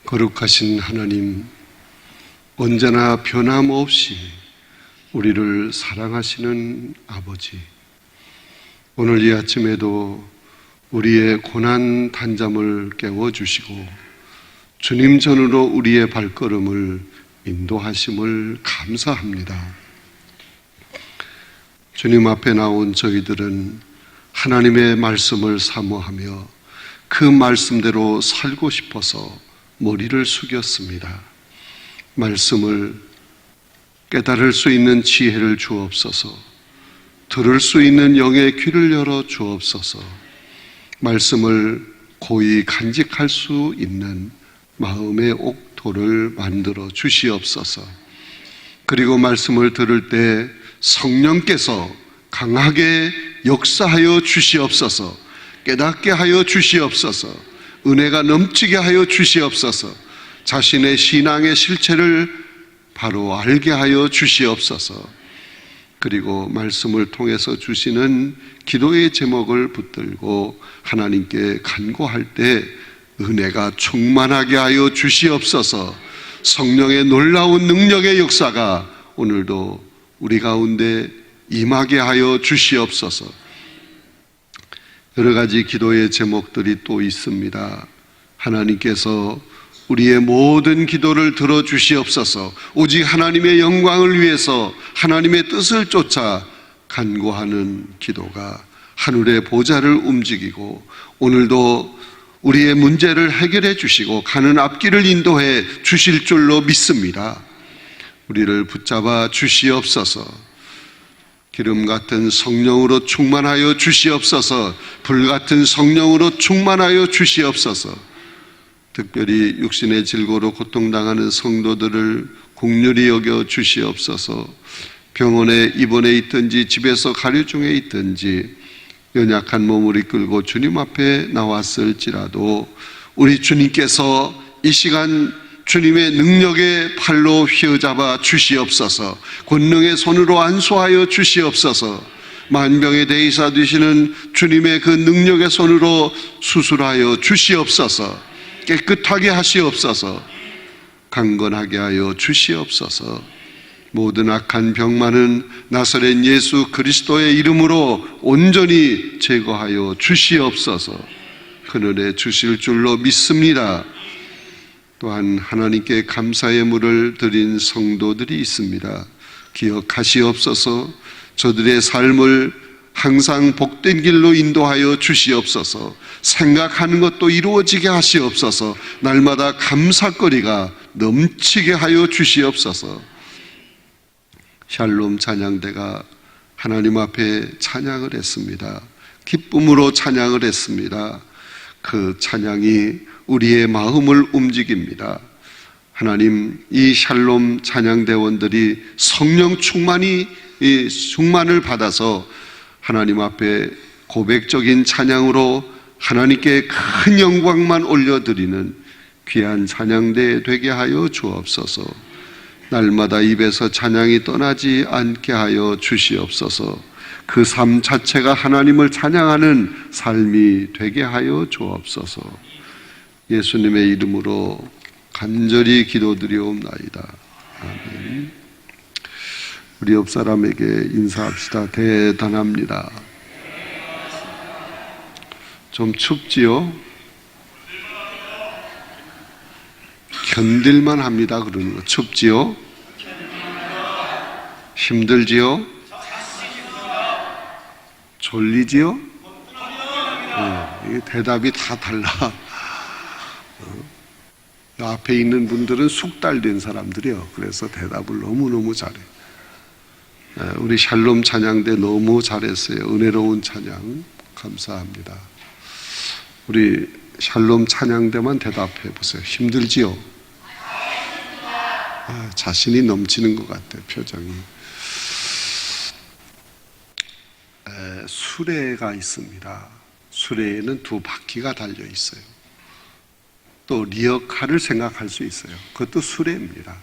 거룩하신 하나님, 언제나 변함없이 우리를 사랑하시는 아버지, 오늘 이 아침에도 우리의 고난 단잠을 깨워주시고 주님 전으로 우리의 발걸음을 인도하심을 감사합니다. 주님 앞에 나온 저희들은 하나님의 말씀을 사모하며 그 말씀대로 살고 싶어서 머리를 숙였습니다. 말씀을 깨달을 수 있는 지혜를 주옵소서, 들을 수 있는 영의 귀를 열어 주옵소서, 말씀을 고이 간직할 수 있는 마음의 옥토를 만들어 주시옵소서. 그리고 말씀을 들을 때 성령께서 강하게 역사하여 주시옵소서, 깨닫게 하여 주시옵소서, 은혜가 넘치게 하여 주시옵소서, 자신의 신앙의 실체를 바로 알게 하여 주시옵소서. 그리고 말씀을 통해서 주시는 기도의 제목을 붙들고 하나님께 간구할 때 은혜가 충만하게 하여 주시옵소서. 성령의 놀라운 능력의 역사가 오늘도 우리 가운데 임하게 하여 주시옵소서. 여러 가지 기도의 제목들이 또 있습니다. 하나님께서 우리의 모든 기도를 들어주시옵소서. 오직 하나님의 영광을 위해서 하나님의 뜻을 쫓아 간구하는 기도가 하늘의 보좌를 움직이고 오늘도 우리의 문제를 해결해 주시고 가는 앞길을 인도해 주실 줄로 믿습니다. 우리를 붙잡아 주시옵소서. 기름 같은 성령으로 충만하여 주시옵소서. 불 같은 성령으로 충만하여 주시옵소서. 특별히 육신의 질고로 고통당하는 성도들을 긍휼히 여겨 주시옵소서. 병원에 입원해 있든지 집에서 가려 중에 있든지 연약한 몸을 이끌고 주님 앞에 나왔을지라도 우리 주님께서 이 시간 주님의 능력의 팔로 휘어잡아 주시옵소서. 권능의 손으로 안수하여 주시옵소서. 만병의 대의사 되시는 주님의 그 능력의 손으로 수술하여 주시옵소서. 깨끗하게 하시옵소서. 강건하게 하여 주시옵소서. 모든 악한 병만은 나사렛 예수 그리스도의 이름으로 온전히 제거하여 주시옵소서. 큰은혜 주실 줄로 믿습니다. 또한 하나님께 감사의 물을 드린 성도들이 있습니다. 기억하시옵소서. 저들의 삶을 항상 복된 길로 인도하여 주시옵소서. 생각하는 것도 이루어지게 하시옵소서. 날마다 감사거리가 넘치게 하여 주시옵소서. 샬롬 찬양대가 하나님 앞에 찬양을 했습니다. 기쁨으로 찬양을 했습니다. 그 찬양이 우리의 마음을 움직입니다. 하나님, 이 샬롬 찬양대원들이 성령 충만을 받아서 하나님 앞에 고백적인 찬양으로 하나님께 큰 영광만 올려드리는 귀한 찬양대 되게 하여 주옵소서. 날마다 입에서 찬양이 떠나지 않게 하여 주시옵소서. 그 삶 자체가 하나님을 찬양하는 삶이 되게 하여 주옵소서. 예수님의 이름으로 간절히 기도드리옵나이다. 아멘. 우리 옆 사람에게 인사합시다. 대단합니다. 좀 춥지요? 견딜만 합니다. 그러는 거. 춥지요? 힘들지요? 졸리지요? 이게 대답이 다 달라. 앞에 있는 분들은 숙달된 사람들이요. 그래서 대답을 너무너무 잘해. 우리 샬롬 찬양대 너무 잘했어요. 은혜로운 찬양 감사합니다. 우리 샬롬 찬양대만 대답해 보세요. 힘들지요? 자신이 넘치는 것 같아요. 표정이. 수레가 있습니다. 수레에는 두 바퀴가 달려 있어요. 또 리어카를 생각할 수 있어요. 그것도 수레입니다.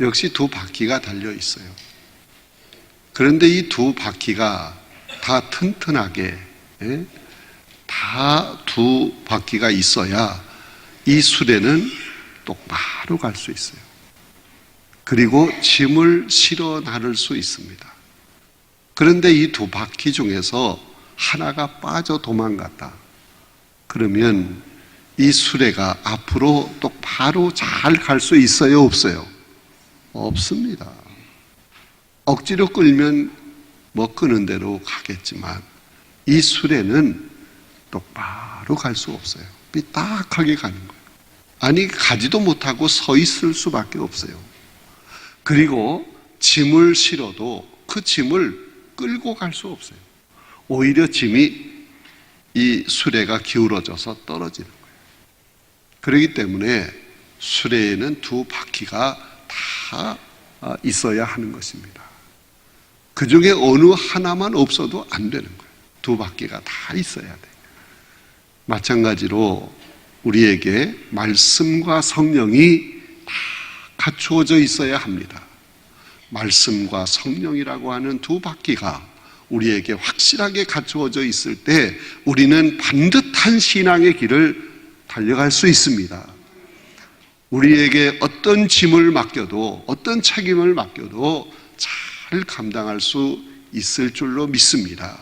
역시 두 바퀴가 달려 있어요. 그런데 이 두 바퀴가 다 튼튼하게 다 두 바퀴가 있어야 이 수레는 똑바로 갈 수 있어요. 그리고 짐을 실어 나를 수 있습니다. 그런데 이 두 바퀴 중에서 하나가 빠져 도망갔다. 그러면 이 수레가 앞으로 똑바로 잘 갈 수 있어요, 없어요? 없습니다. 억지로 끌면 뭐 끄는 대로 가겠지만 이 수레는 똑바로 갈 수 없어요. 삐딱하게 가는 거예요. 아니, 가지도 못하고 서 있을 수밖에 없어요. 그리고 짐을 실어도 그 짐을 끌고 갈 수 없어요. 오히려 짐이 이 수레가 기울어져서 떨어지는 거예요. 그렇기 때문에 수레에는 두 바퀴가 다 있어야 하는 것입니다. 그 중에 어느 하나만 없어도 안 되는 거예요. 두 바퀴가 다 있어야 돼요. 마찬가지로 우리에게 말씀과 성령이 다 갖추어져 있어야 합니다. 말씀과 성령이라고 하는 두 바퀴가 우리에게 확실하게 갖추어져 있을 때 우리는 반듯한 신앙의 길을 달려갈 수 있습니다. 우리에게 어떤 짐을 맡겨도, 어떤 책임을 맡겨도 잘 감당할 수 있을 줄로 믿습니다.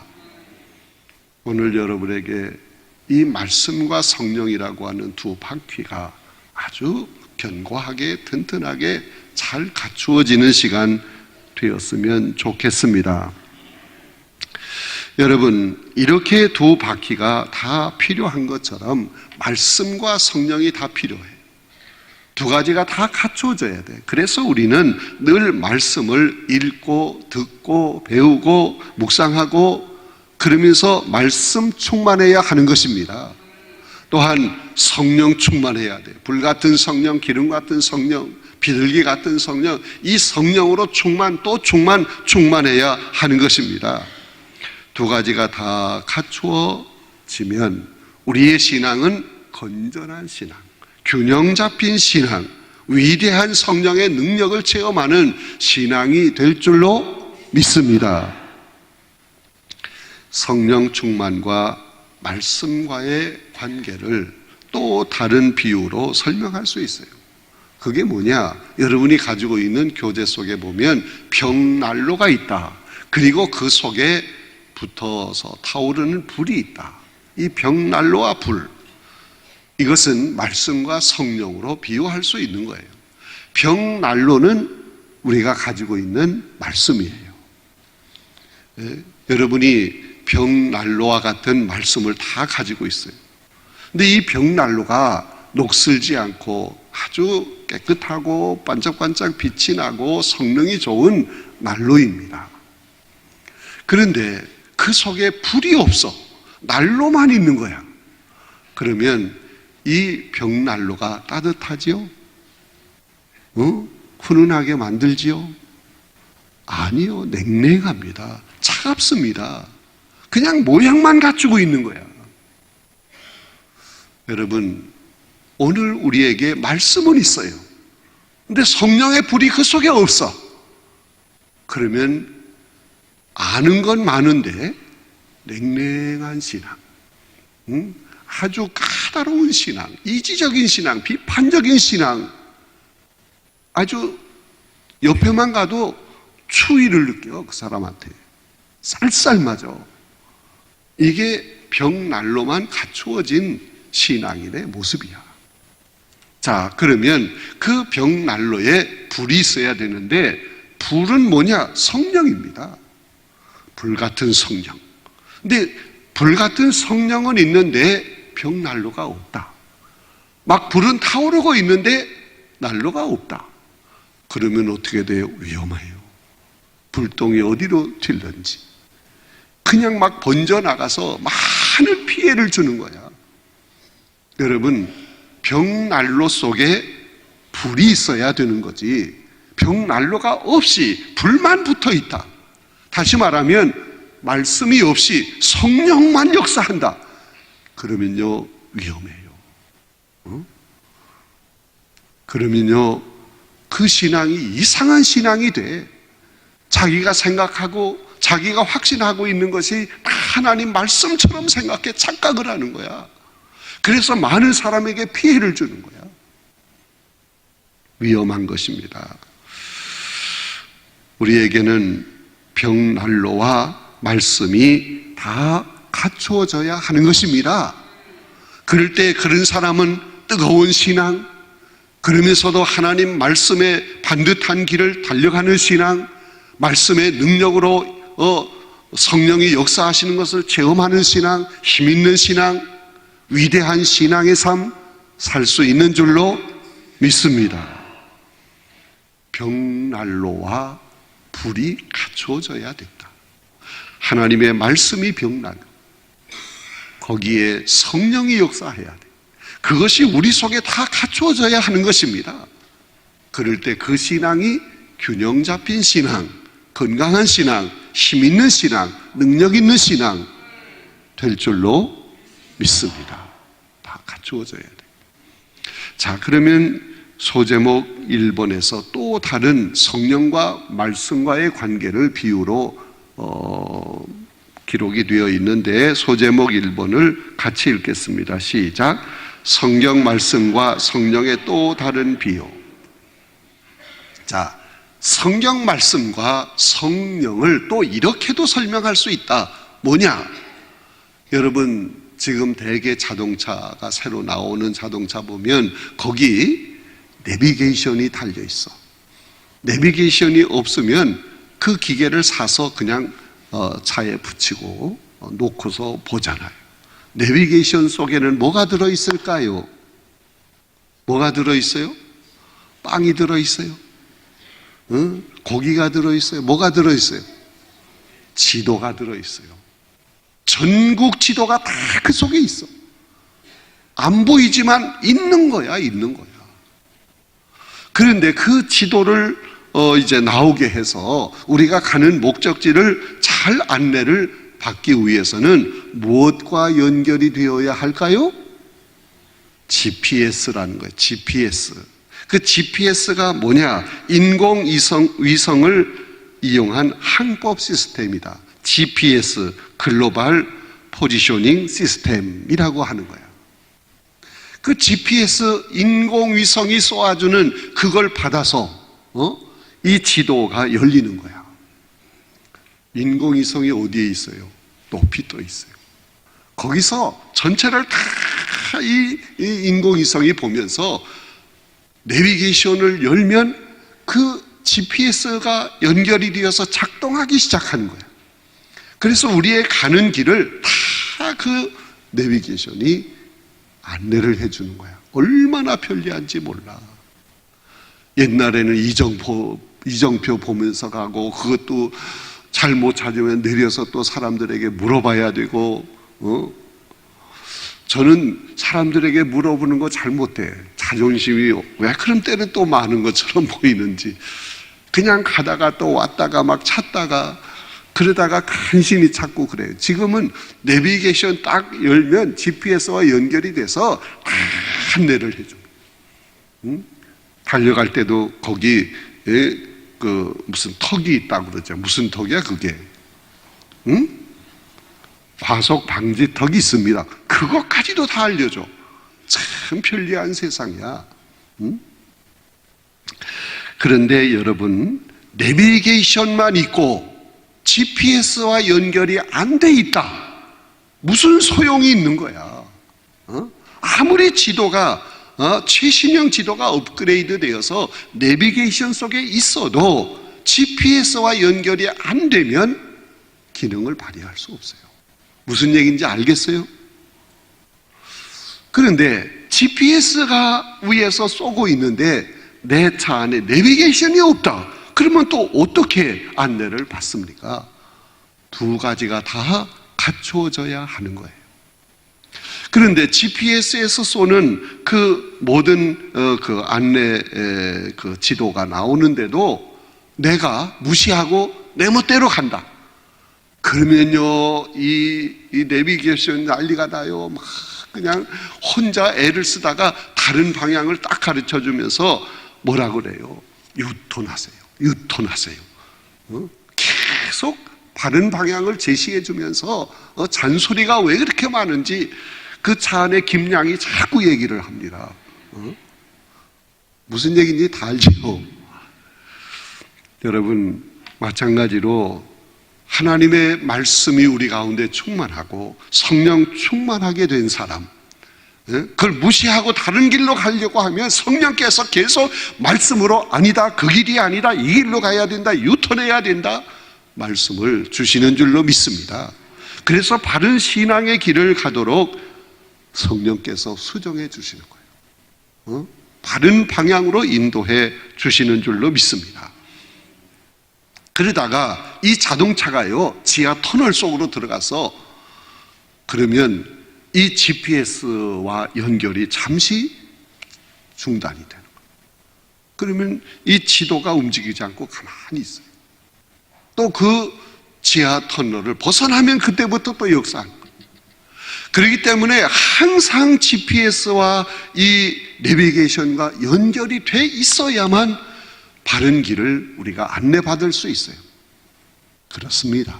오늘 여러분에게 이 말씀과 성령이라고 하는 두 바퀴가 아주 견고하게 튼튼하게 잘 갖추어지는 시간 되었으면 좋겠습니다. 여러분, 이렇게 두 바퀴가 다 필요한 것처럼 말씀과 성령이 다 필요해요. 두 가지가 다 갖추어져야 돼. 그래서 우리는 늘 말씀을 읽고 듣고 배우고 묵상하고 그러면서 말씀 충만해야 하는 것입니다. 또한 성령 충만해야 돼. 불 같은 성령, 기름 같은 성령, 비둘기 같은 성령, 이 성령으로 충만해야 하는 것입니다. 두 가지가 다 갖추어지면 우리의 신앙은 건전한 신앙, 균형 잡힌 신앙, 위대한 성령의 능력을 체험하는 신앙이 될 줄로 믿습니다. 성령 충만과 말씀과의 관계를 또 다른 비유로 설명할 수 있어요. 그게 뭐냐? 여러분이 가지고 있는 교재 속에 보면 벽난로가 있다. 그리고 그 속에 붙어서 타오르는 불이 있다. 이 벽난로와 불, 이것은 말씀과 성령으로 비유할 수 있는 거예요. 벽난로는 우리가 가지고 있는 말씀이에요. 여러분이 벽난로와 같은 말씀을 다 가지고 있어요. 근데 이 벽난로가 녹슬지 않고 아주 깨끗하고 반짝반짝 빛이 나고 성능이 좋은 난로입니다. 그런데 그 속에 불이 없어. 난로만 있는 거야. 그러면 이 벽난로가 따뜻하지요? 훈훈하게 만들지요? 아니요. 냉랭합니다. 차갑습니다. 그냥 모양만 갖추고 있는 거야. 여러분, 오늘 우리에게 말씀은 있어요. 근데 성령의 불이 그 속에 없어. 그러면 아는 건 많은데 냉랭한 신앙, 아주 까다로운 신앙, 이지적인 신앙, 비판적인 신앙, 아주 옆에만 가도 추위를 느껴. 그 사람한테 쌀쌀맞아. 이게 벽난로만 갖추어진 신앙인의 모습이야. 자, 그러면 그 벽난로에 불이 있어야 되는데 불은 뭐냐? 성령입니다. 불 같은 성령. 근데 불 같은 성령은 있는데 벽난로가 없다. 막 불은 타오르고 있는데 난로가 없다. 그러면 어떻게 돼요? 위험해요. 불똥이 어디로 튈런지. 그냥 막 번져나가서 많은 피해를 주는 거야. 여러분, 벽난로 속에 불이 있어야 되는 거지. 벽난로가 없이 불만 붙어 있다. 다시 말하면 말씀이 없이 성령만 역사한다. 그러면요, 위험해요. 그러면요, 그 신앙이 이상한 신앙이 돼. 자기가 생각하고 자기가 확신하고 있는 것이 다 하나님 말씀처럼 생각해 착각을 하는 거야. 그래서 많은 사람에게 피해를 주는 거야. 위험한 것입니다. 우리에게는 벽난로와 말씀이 다 갖추어져야 하는 것입니다. 그럴 때 그런 사람은 뜨거운 신앙, 그러면서도 하나님 말씀의 반듯한 길을 달려가는 신앙, 말씀의 능력으로 성령이 역사하시는 것을 체험하는 신앙, 힘있는 신앙, 위대한 신앙의 삶 살 수 있는 줄로 믿습니다. 벽난로와 불이 갖추어져야 된다. 하나님의 말씀이 벽난, 거기에 성령이 역사해야 돼. 그것이 우리 속에 다 갖추어져야 하는 것입니다. 그럴 때 그 신앙이 균형 잡힌 신앙, 건강한 신앙, 힘 있는 신앙, 능력 있는 신앙 될 줄로 믿습니다. 다 갖추어져야 돼. 자, 그러면 소제목 1번에서 또 다른 성령과 말씀과의 관계를 비유로 기록이 되어 있는데, 소제목 1번을 같이 읽겠습니다. 시작. 성경 말씀과 성령의 또 다른 비유. 자, 성경 말씀과 성령을 또 이렇게도 설명할 수 있다. 뭐냐? 여러분, 지금 대개 자동차가 새로 나오는 자동차 보면 거기 내비게이션이 달려 있어. 내비게이션이 없으면 그 기계를 사서 그냥 차에 붙이고 놓고서 보잖아요. 내비게이션 속에는 뭐가 들어있을까요? 뭐가 들어있어요? 빵이 들어있어요? 고기가 들어있어요? 뭐가 들어있어요? 지도가 들어있어요. 전국 지도가 다 그 속에 있어. 안 보이지만 있는 거야, 있는 거야. 그런데 그 지도를 이제 나오게 해서 우리가 가는 목적지를 잘 안내를 받기 위해서는 무엇과 연결이 되어야 할까요? GPS라는 거예요. GPS. 그 GPS가 뭐냐? 인공위성을 이용한 항법 시스템이다. GPS, 글로벌 포지셔닝 시스템이라고 하는 거야. 그 GPS 인공위성이 쏘아주는 그걸 받아서 이 지도가 열리는 거야. 인공위성이 어디에 있어요? 높이 떠 있어요. 거기서 전체를 다 이 인공위성이 보면서 내비게이션을 열면 그 GPS가 연결이 되어서 작동하기 시작하는 거야. 그래서 우리의 가는 길을 다 그 내비게이션이 안내를 해주는 거야. 얼마나 편리한지 몰라. 옛날에는 이정표 보면서 가고, 그것도 잘못 찾으면 내려서 또 사람들에게 물어봐야 되고, 저는 사람들에게 물어보는 거 잘 못해. 자존심이 왜 그런 때는 또 많은 것처럼 보이는지. 그냥 가다가 또 왔다가 막 찾다가 그러다가 간신히 찾고 그래요. 지금은 내비게이션 딱 열면 GPS와 연결이 돼서 다 안내를 해줘. 달려갈 때도 거기 무슨 턱이 있다고 그러죠. 무슨 턱이야 그게? 과속 방지 턱이 있습니다. 그것까지도 다 알려줘. 참 편리한 세상이야. 그런데 여러분, 내비게이션만 있고 GPS와 연결이 안 돼 있다. 무슨 소용이 있는 거야? 아무리 지도가 최신형 지도가 업그레이드 되어서 내비게이션 속에 있어도 GPS와 연결이 안 되면 기능을 발휘할 수 없어요. 무슨 얘기인지 알겠어요? 그런데 GPS가 위에서 쏘고 있는데 내 차 안에 내비게이션이 없다. 그러면 또 어떻게 안내를 받습니까? 두 가지가 다 갖추어져야 하는 거예요. 그런데 GPS에서 쏘는 그 모든 그 안내 그 지도가 나오는데도 내가 무시하고 내 멋대로 간다. 그러면요, 이 내비게이션 난리가 나요. 막 그냥 혼자 애를 쓰다가 다른 방향을 딱 가르쳐 주면서 뭐라 그래요? 유턴하세요. 유턴하세요. 계속 바른 방향을 제시해 주면서 잔소리가 왜 그렇게 많은지 그 차 안에 김양이 자꾸 얘기를 합니다. 무슨 얘기인지 다 알죠? 여러분, 마찬가지로 하나님의 말씀이 우리 가운데 충만하고 성령 충만하게 된 사람, 그걸 무시하고 다른 길로 가려고 하면 성령께서 계속 말씀으로 아니다, 그 길이 아니다, 이 길로 가야 된다, 유턴해야 된다 말씀을 주시는 줄로 믿습니다. 그래서 바른 신앙의 길을 가도록 성령께서 수정해 주시는 거예요. 바른 방향으로 인도해 주시는 줄로 믿습니다. 그러다가 이 자동차가요, 지하 터널 속으로 들어가서 그러면 이 GPS와 연결이 잠시 중단이 되는 거예요. 그러면 이 지도가 움직이지 않고 가만히 있어요. 또 그 지하 터널을 벗어나면 그때부터 또 역사하는 거예요. 그렇기 때문에 항상 GPS와 이 내비게이션과 연결이 돼 있어야만 바른 길을 우리가 안내받을 수 있어요. 그렇습니다.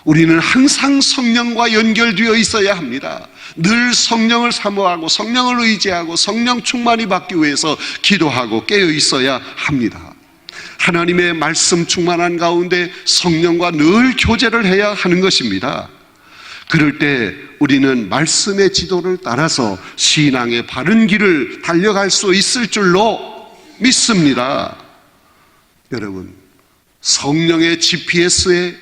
우리는 항상 성령과 연결되어 있어야 합니다. 늘 성령을 사모하고 성령을 의지하고 성령 충만히 받기 위해서 기도하고 깨어 있어야 합니다. 하나님의 말씀 충만한 가운데 성령과 늘 교제를 해야 하는 것입니다. 그럴 때 우리는 말씀의 지도를 따라서 신앙의 바른 길을 달려갈 수 있을 줄로 믿습니다. 여러분, 성령의 GPS에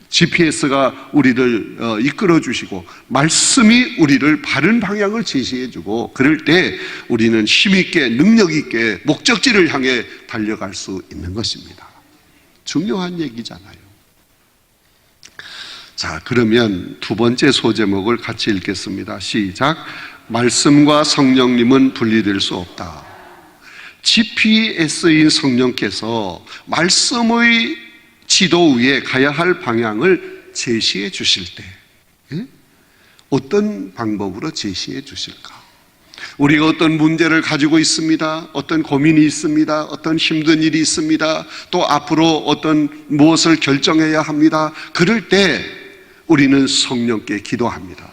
GPS가 우리를 이끌어 주시고 말씀이 우리를 바른 방향을 제시해 주고 그럴 때 우리는 힘있게 능력있게 목적지를 향해 달려갈 수 있는 것입니다. 중요한 얘기잖아요. 자, 그러면 두 번째 소제목을 같이 읽겠습니다. 시작. 말씀과 성령님은 분리될 수 없다. GPS인 성령께서 말씀의 지도 위에 가야 할 방향을 제시해 주실 때 어떤 방법으로 제시해 주실까? 우리가 어떤 문제를 가지고 있습니다. 어떤 고민이 있습니다. 어떤 힘든 일이 있습니다. 또 앞으로 어떤 무엇을 결정해야 합니다. 그럴 때 우리는 성령께 기도합니다.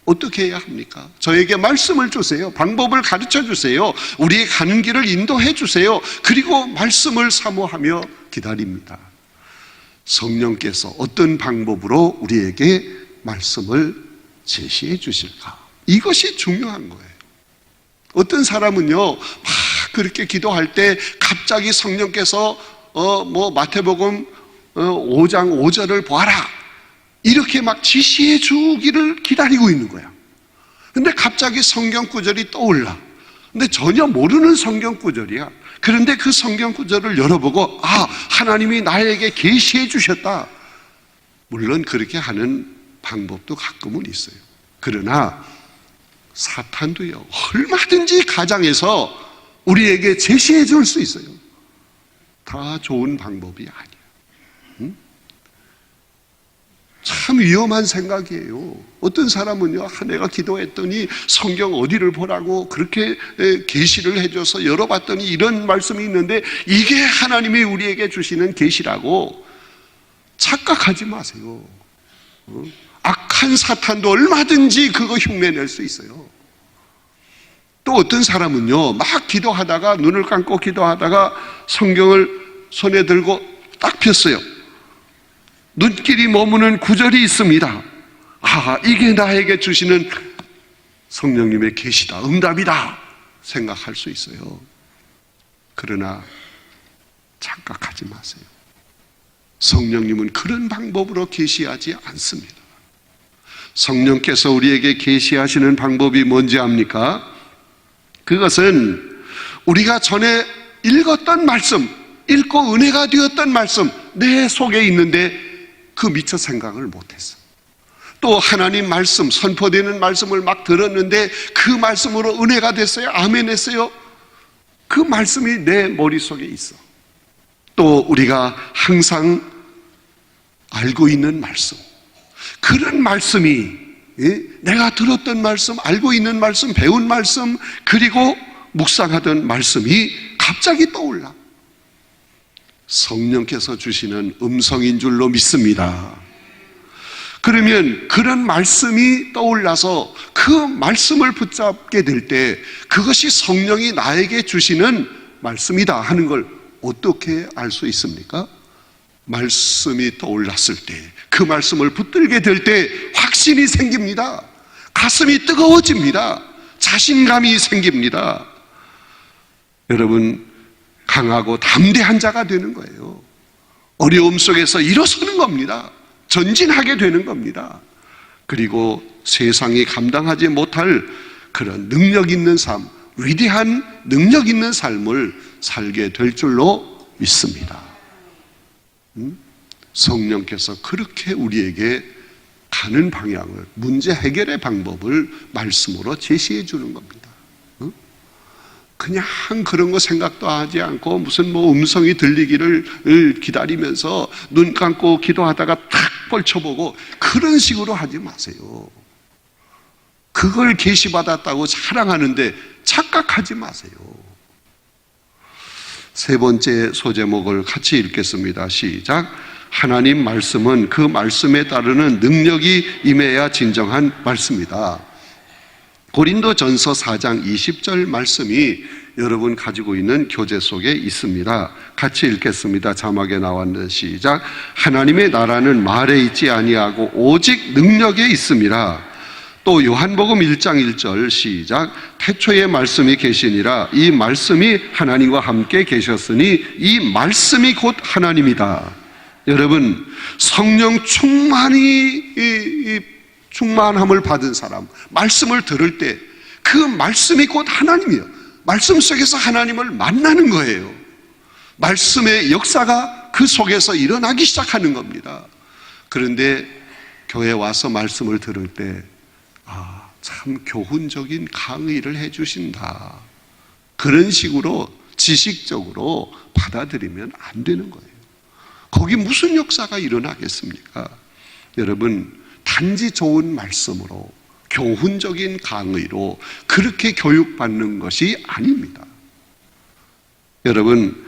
어떻게 해야 합니까? 저에게 말씀을 주세요. 방법을 가르쳐 주세요. 우리의 가는 길을 인도해 주세요. 그리고 말씀을 사모하며 기다립니다. 성령께서 어떤 방법으로 우리에게 말씀을 제시해 주실까? 이것이 중요한 거예요. 어떤 사람은요, 막 그렇게 기도할 때 갑자기 성령께서 마태복음 5장 5절을 보아라 이렇게 막 지시해 주기를 기다리고 있는 거야. 근데 갑자기 성경 구절이 떠올라. 근데 전혀 모르는 성경 구절이야. 그런데 그 성경 구절을 열어보고 하나님이 나에게 계시해 주셨다. 물론 그렇게 하는 방법도 가끔은 있어요. 그러나 사탄도요, 얼마든지 가장해서 우리에게 제시해 줄 수 있어요. 다 좋은 방법이 아니에요. 참 위험한 생각이에요. 어떤 사람은요, 내가 기도했더니 성경 어디를 보라고 그렇게 계시를 해줘서 열어봤더니 이런 말씀이 있는데 이게 하나님이 우리에게 주시는 계시라고 착각하지 마세요. 악한 사탄도 얼마든지 그거 흉내낼 수 있어요. 또 어떤 사람은요, 막 기도하다가 눈을 감고 기도하다가 성경을 손에 들고 딱 폈어요. 눈길이 머무는 구절이 있습니다. 이게 나에게 주시는 성령님의 계시다, 응답이다 생각할 수 있어요. 그러나 착각하지 마세요. 성령님은 그런 방법으로 계시하지 않습니다. 성령께서 우리에게 계시하시는 방법이 뭔지 압니까? 그것은 우리가 전에 읽었던 말씀, 읽고 은혜가 되었던 말씀 내 속에 있는데 그 미처 생각을 못했어. 또 하나님 말씀, 선포되는 말씀을 막 들었는데 그 말씀으로 은혜가 됐어요. 아멘 했어요. 그 말씀이 내 머릿속에 있어. 또 우리가 항상 알고 있는 말씀, 그런 말씀이 내가 들었던 말씀, 알고 있는 말씀, 배운 말씀, 그리고 묵상하던 말씀이 갑자기 떠올라. 성령께서 주시는 음성인 줄로 믿습니다. 그러면 그런 말씀이 떠올라서 그 그 말씀을 붙잡게 될 때 그것이 성령이 나에게 주시는 말씀이다 하는 걸 어떻게 알 수 있습니까? 말씀이 떠올랐을 때, 그 말씀을 붙들게 될 때 확신이 생깁니다. 가슴이 뜨거워집니다. 자신감이 생깁니다. 여러분, 강하고 담대한 자가 되는 거예요. 어려움 속에서 일어서는 겁니다. 전진하게 되는 겁니다. 그리고 세상이 감당하지 못할 그런 능력 있는 삶, 위대한 능력 있는 삶을 살게 될 줄로 믿습니다. 성령께서 그렇게 우리에게 가는 방향을, 문제 해결의 방법을 말씀으로 제시해 주는 겁니다. 그냥 그런 거 생각도 하지 않고 무슨 음성이 들리기를 기다리면서 눈 감고 기도하다가 탁 펼쳐보고 그런 식으로 하지 마세요. 그걸 계시받았다고 자랑하는데 착각하지 마세요. 세 번째 소제목을 같이 읽겠습니다. 시작. 하나님 말씀은 그 말씀에 따르는 능력이 임해야 진정한 말씀이다. 고린도전서 4장 20절 말씀이 여러분 가지고 있는 교재 속에 있습니다. 같이 읽겠습니다. 자막에 나왔는 시작. 하나님의 나라는 말에 있지 아니하고 오직 능력에 있음이라. 또 요한복음 1장 1절 시작. 태초에 말씀이 계시니라. 이 말씀이 하나님과 함께 계셨으니 이 말씀이 곧 하나님이다. 여러분, 성령 충만함을 받은 사람, 말씀을 들을 때 그 말씀이 곧 하나님이에요. 말씀 속에서 하나님을 만나는 거예요. 말씀의 역사가 그 속에서 일어나기 시작하는 겁니다. 그런데 교회 와서 말씀을 들을 때 참 교훈적인 강의를 해주신다, 그런 식으로 지식적으로 받아들이면 안 되는 거예요. 거기 무슨 역사가 일어나겠습니까? 여러분, 단지 좋은 말씀으로, 교훈적인 강의로 그렇게 교육받는 것이 아닙니다. 여러분,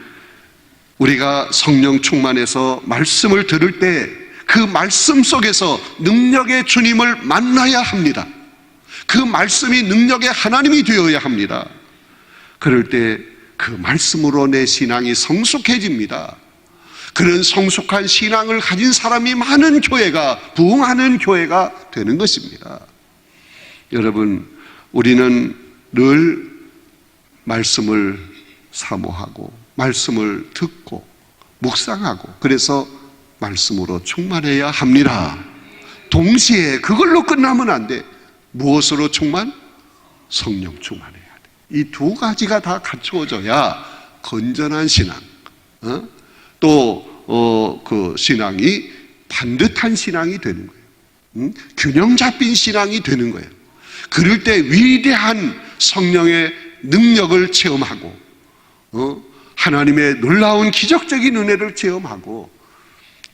우리가 성령 충만해서 말씀을 들을 때 그 말씀 속에서 능력의 주님을 만나야 합니다. 그 말씀이 능력의 하나님이 되어야 합니다. 그럴 때 그 말씀으로 내 신앙이 성숙해집니다. 그런 성숙한 신앙을 가진 사람이 많은 교회가, 부흥하는 교회가 되는 것입니다. 여러분, 우리는 늘 말씀을 사모하고 말씀을 듣고 묵상하고 그래서 말씀으로 충만해야 합니다. 동시에 그걸로 끝나면 안 돼. 무엇으로 충만? 성령 충만해야 돼. 이 두 가지가 다 갖추어져야 건전한 신앙, 또 그 신앙이 반듯한 신앙이 되는 거예요. 균형 잡힌 신앙이 되는 거예요. 그럴 때 위대한 성령의 능력을 체험하고 하나님의 놀라운 기적적인 은혜를 체험하고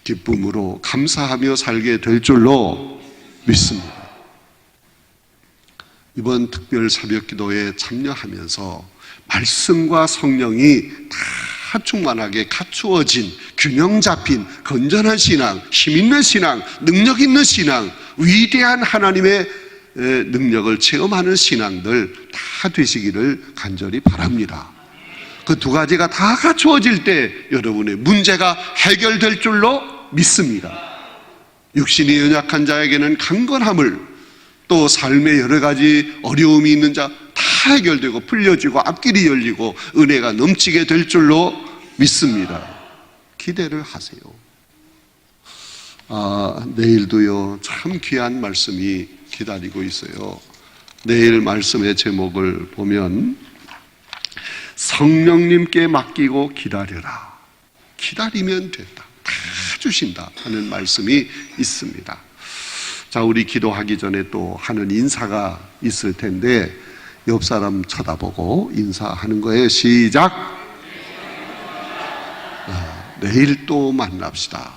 기쁨으로 감사하며 살게 될 줄로 믿습니다. 이번 특별 새벽기도에 참여하면서 말씀과 성령이 다 충만하게 갖추어진 균형 잡힌 건전한 신앙, 힘 있는 신앙, 능력 있는 신앙, 위대한 하나님의 능력을 체험하는 신앙들 다 되시기를 간절히 바랍니다. 그 두 가지가 다 갖추어질 때 여러분의 문제가 해결될 줄로 믿습니다. 육신이 연약한 자에게는 강건함을, 또 삶의 여러 가지 어려움이 있는 자 다 해결되고 풀려지고 앞길이 열리고 은혜가 넘치게 될 줄로 믿습니다. 기대를 하세요. 내일도요, 참 귀한 말씀이 기다리고 있어요. 내일 말씀의 제목을 보면 성령님께 맡기고 기다려라. 기다리면 된다. 다 주신다 하는 말씀이 있습니다. 자, 우리 기도하기 전에 또 하는 인사가 있을 텐데 옆 사람 쳐다보고 인사하는 거예요. 시작. 내일 또 만납시다.